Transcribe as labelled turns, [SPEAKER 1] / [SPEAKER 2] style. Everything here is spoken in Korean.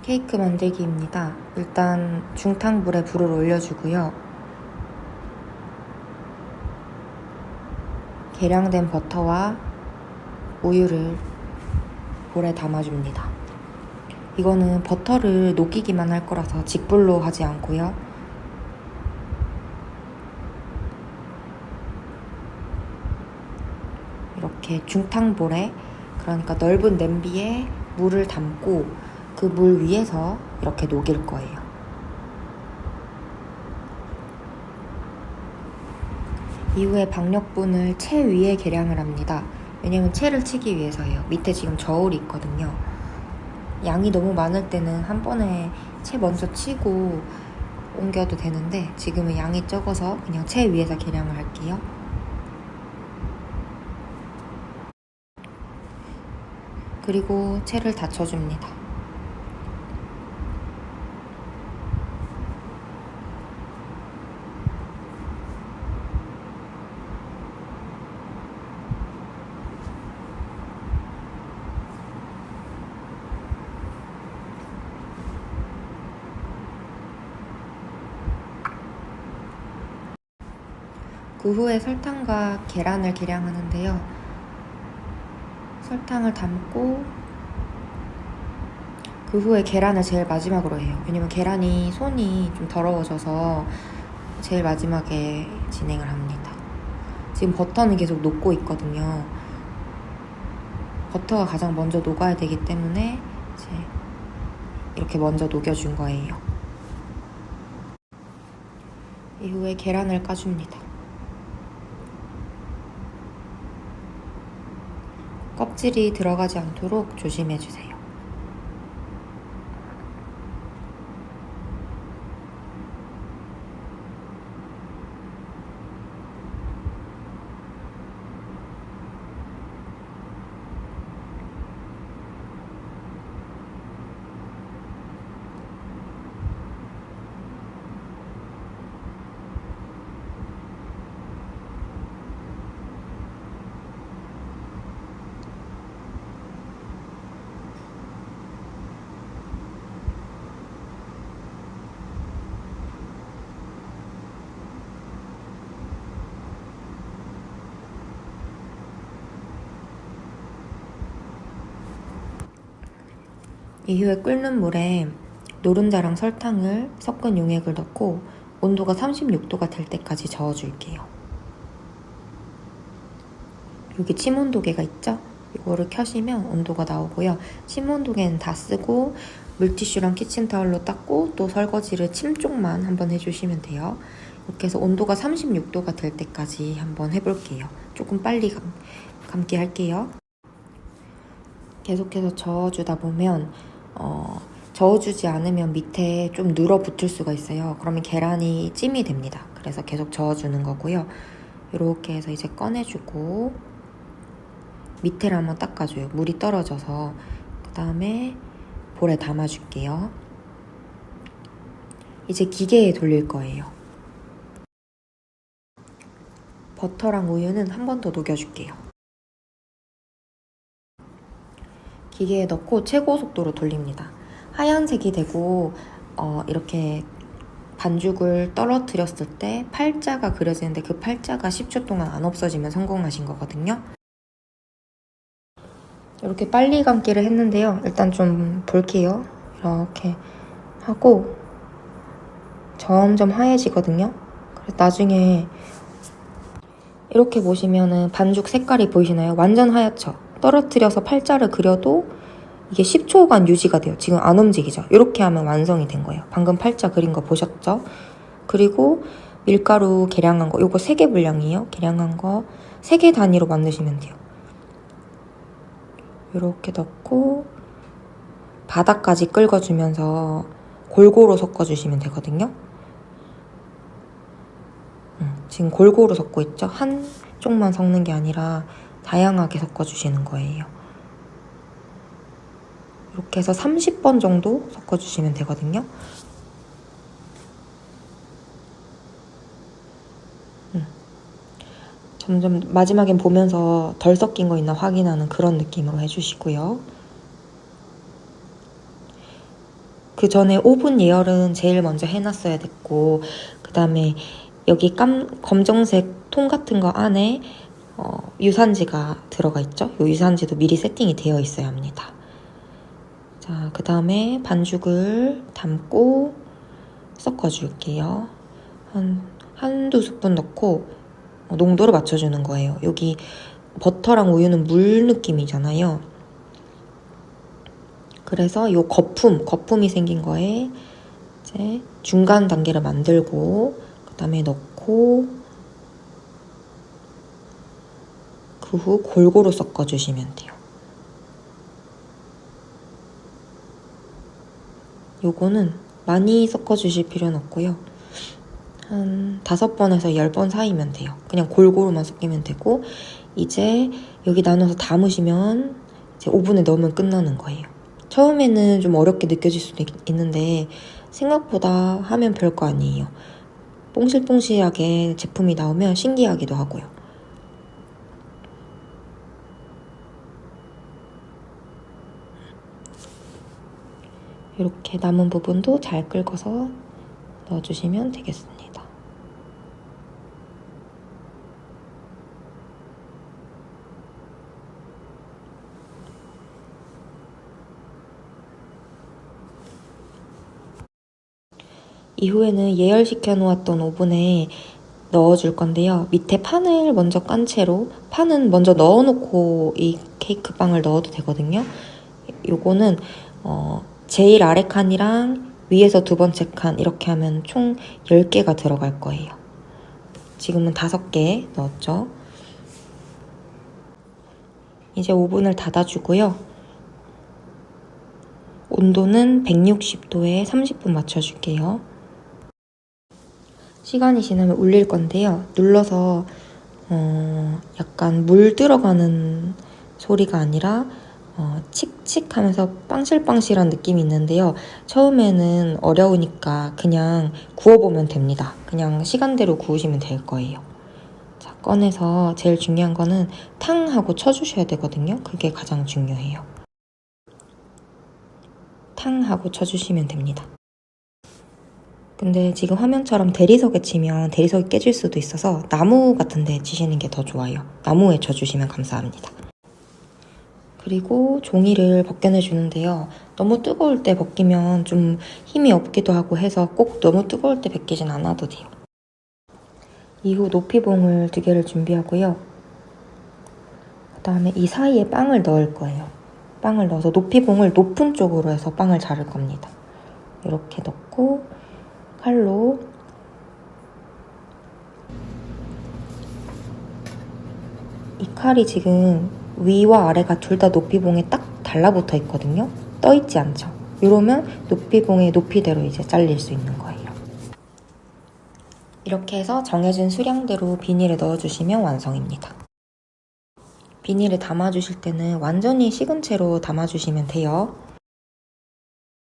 [SPEAKER 1] 케이크 만들기입니다. 일단 중탕불에 불을 올려주고요. 계량된 버터와 우유를 볼에 담아줍니다. 이거는 버터를 녹이기만 할 거라서 직불로 하지 않고요. 이렇게 중탕볼에, 그러니까 넓은 냄비에 물을 담고 그 물 위에서 이렇게 녹일 거예요. 이후에 박력분을 채 위에 계량을 합니다. 왜냐면 채를 치기 위해서예요. 밑에 지금 저울이 있거든요. 양이 너무 많을 때는 한 번에 채 먼저 치고 옮겨도 되는데 지금은 양이 적어서 그냥 채 위에서 계량을 할게요. 그리고 채를 닫혀줍니다. 그 후에 설탕과 계란을 계량하는데요. 설탕을 담고 그 후에 계란을 제일 마지막으로 해요. 왜냐면 계란이 손이 좀 더러워져서 제일 마지막에 진행을 합니다. 지금 버터는 계속 녹고 있거든요. 버터가 가장 먼저 녹아야 되기 때문에 이제 이렇게 먼저 녹여준 거예요. 이후에 계란을 까줍니다. 껍질이 들어가지 않도록 조심해주세요. 이후에 끓는 물에 노른자랑 설탕을 섞은 용액을 넣고 온도가 36도가 될 때까지 저어줄게요. 여기 침온도계가 있죠? 이거를 켜시면 온도가 나오고요. 침온도계는 다 쓰고 물티슈랑 키친타올로 닦고 또 설거지를 침 쪽만 한번 해주시면 돼요. 이렇게 해서 온도가 36도가 될 때까지 한번 해볼게요. 조금 빨리 감게 할게요. 계속해서 저어주다 보면 저어주지 않으면 밑에 좀 눌어붙을 수가 있어요. 그러면 계란이 찜이 됩니다. 그래서 계속 저어주는 거고요. 이렇게 해서 이제 꺼내주고 밑에를 한번 닦아줘요. 물이 떨어져서. 그 다음에 볼에 담아줄게요. 이제 기계에 돌릴 거예요. 버터랑 우유는 한 번 더 녹여줄게요. 기계에 넣고 최고 속도로 돌립니다. 하얀색이 되고 이렇게 반죽을 떨어뜨렸을 때 팔자가 그려지는데 그 팔자가 10초 동안 안 없어지면 성공하신 거거든요. 이렇게 빨리 감기를 했는데요. 일단 좀 볼게요. 이렇게 하고 점점 하얘지거든요. 그래서 나중에 이렇게 보시면은 반죽 색깔이 보이시나요? 완전 하얗죠? 떨어뜨려서 팔자를 그려도 이게 10초간 유지가 돼요. 지금 안 움직이죠? 이렇게 하면 완성이 된 거예요. 방금 팔자 그린 거 보셨죠? 그리고 밀가루 계량한 거, 요거 3개 분량이에요. 계량한 거 3개 단위로 만드시면 돼요. 이렇게 넣고 바닥까지 긁어주면서 골고루 섞어주시면 되거든요. 지금 골고루 섞고 있죠? 한쪽만 섞는 게 아니라 다양하게 섞어주시는 거예요. 이렇게 해서 30번 정도 섞어주시면 되거든요. 점점 마지막엔 보면서 덜 섞인 거 있나 확인하는 그런 느낌으로 해주시고요. 그 전에 오븐 예열은 제일 먼저 해놨어야 됐고, 그 다음에 여기 검정색 통 같은 거 안에 유산지가 들어가 있죠. 이 유산지도 미리 세팅이 되어 있어야 합니다. 자, 그 다음에 반죽을 담고 섞어줄게요. 한두 스푼 넣고 농도를 맞춰주는 거예요. 여기 버터랑 우유는 물 느낌이잖아요. 그래서 이 거품이 생긴 거에 이제 중간 단계를 만들고 그 다음에 넣고 그 후 골고루 섞어주시면 돼요. 요거는 많이 섞어주실 필요는 없고요. 한 5번에서 10번 사이면 돼요. 그냥 골고루만 섞이면 되고, 이제 여기 나눠서 담으시면 이제 오븐에 넣으면 끝나는 거예요. 처음에는 좀 어렵게 느껴질 수도 있는데 생각보다 하면 별거 아니에요. 뽕실뽕실하게 제품이 나오면 신기하기도 하고요. 이렇게 남은 부분도 잘 긁어서 넣어주시면 되겠습니다. 이후에는 예열시켜 놓았던 오븐에 넣어줄 건데요. 밑에 판을 먼저 깐 채로, 판은 먼저 넣어놓고 이 케이크 빵을 넣어도 되거든요. 요거는 제일 아래 칸이랑 위에서 두 번째 칸 이렇게 하면 총 10개가 들어갈 거예요. 지금은 5개 넣었죠. 이제 오븐을 닫아주고요. 온도는 160도에 30분 맞춰줄게요. 시간이 지나면 울릴 건데요. 눌러서 약간 물 들어가는 소리가 아니라 칙칙 하면서 빵실빵실한 느낌이 있는데요. 처음에는 어려우니까 그냥 구워보면 됩니다. 그냥 시간대로 구우시면 될 거예요. 자, 꺼내서 제일 중요한 거는 탕 하고 쳐주셔야 되거든요. 그게 가장 중요해요. 탕 하고 쳐주시면 됩니다. 근데 지금 화면처럼 대리석에 치면 대리석이 깨질 수도 있어서 나무 같은 데 치시는 게 더 좋아요. 나무에 쳐주시면 감사합니다. 그리고 종이를 벗겨내 주는데요. 너무 뜨거울 때 벗기면 좀 힘이 없기도 하고 해서 꼭 너무 뜨거울 때 벗기진 않아도 돼요. 이후 높이봉을 2개를 준비하고요. 그 다음에 이 사이에 빵을 넣을 거예요. 빵을 넣어서 높이봉을 높은 쪽으로 해서 빵을 자를 겁니다. 이렇게 넣고 칼로 이 칼이 지금 위와 아래가 둘 다 높이봉에 딱 달라붙어 있거든요. 떠있지 않죠. 이러면 높이봉의 높이대로 이제 잘릴 수 있는 거예요. 이렇게 해서 정해진 수량대로 비닐에 넣어주시면 완성입니다. 비닐에 담아주실 때는 완전히 식은 채로 담아주시면 돼요.